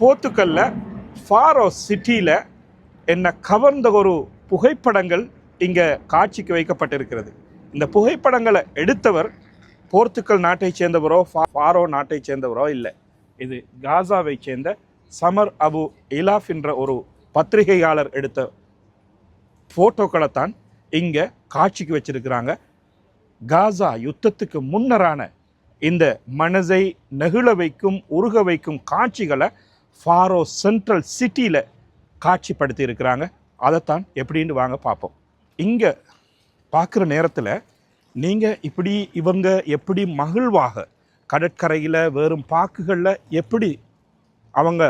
போர்த்துக்கல்ல Pharaoh சிட்டியில் என்ன கவர்ந்த ஒரு புகைப்படங்கள் இங்கே காட்சிக்கு வைக்கப்பட்டிருக்கிறது. இந்த புகைப்படங்களை எடுத்தவர் போர்த்துக்கல் நாட்டை சேர்ந்தவரோ ஃபாரோ நாட்டை சேர்ந்தவரோ இல்லை. இது காசாவை சேர்ந்த சமர் அபு இலாஃப் என்ற ஒரு பத்திரிகையாளர் எடுத்த ஃபோட்டோக்களை தான் இங்கே காட்சிக்கு வச்சிருக்கிறாங்க. காசா யுத்தத்துக்கு முன்னரான இந்த மனதை நெகிழ வைக்கும் உருக வைக்கும் காட்சிகளை ஃபாரோ சென்ட்ரல் சிட்டியில் காட்சிப்படுத்தி இருக்கிறாங்க. அதைத்தான் எப்படின்னு வாங்க பார்ப்போம். இங்கே பார்க்குற நேரத்தில் நீங்கள் இப்படி இவங்க எப்படி மகிழ்வாக கடற்கரையில் வேறும் பாக்குகளில் எப்படி அவங்க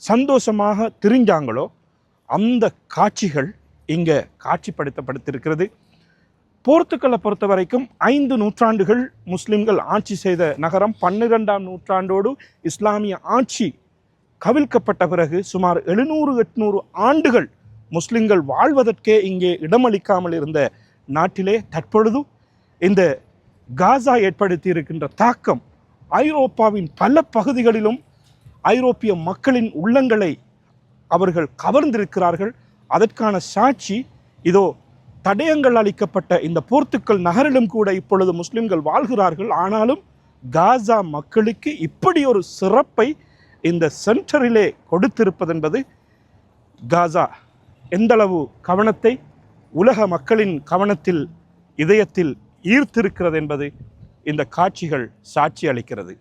சந்தோஷமாக திரிஞ்சாங்களோ அந்த காட்சிகள் இங்கே காட்சிப்படுத்தப்பட்டிருக்கிறது. போர்த்துக்கலை பொறுத்த வரைக்கும் 5 நூற்றாண்டுகள் முஸ்லிம்கள் ஆட்சி செய்த நகரம். 12ஆம் நூற்றாண்டோடு இஸ்லாமிய ஆட்சி கவிழ்க்கப்பட்ட பிறகு சுமார் 700-800 ஆண்டுகள் முஸ்லிம்கள் வாழ்வதற்கே இங்கே இடமளிக்காமல் இருந்த நாட்டிலே தற்பொழுது இந்த காசா ஏற்படுத்தி இருக்கின்ற தாக்கம் ஐரோப்பாவின் பல பகுதிகளிலும் ஐரோப்பிய மக்களின் உள்ளங்களை அவர்கள் கவர்ந்திருக்கிறார்கள். அதற்கான சாட்சி இதோ தடயங்கள் அளிக்கப்பட்ட இந்த போர்த்துக்கல் நகரிலும் கூட இப்பொழுது முஸ்லிம்கள் வாழ்கிறார்கள். ஆனாலும் காசா மக்களுக்கு இப்படி ஒரு சிறப்பை இந்த சென்டரிலே கொடுத்திருப்பதென்பது காசா எந்தளவு கவனத்தை உலக மக்களின் கவனத்தில் இதயத்தில் ஈர்த்திருக்கிறது என்பது இந்த காட்சிகள் சாட்சி அளிக்கிறது.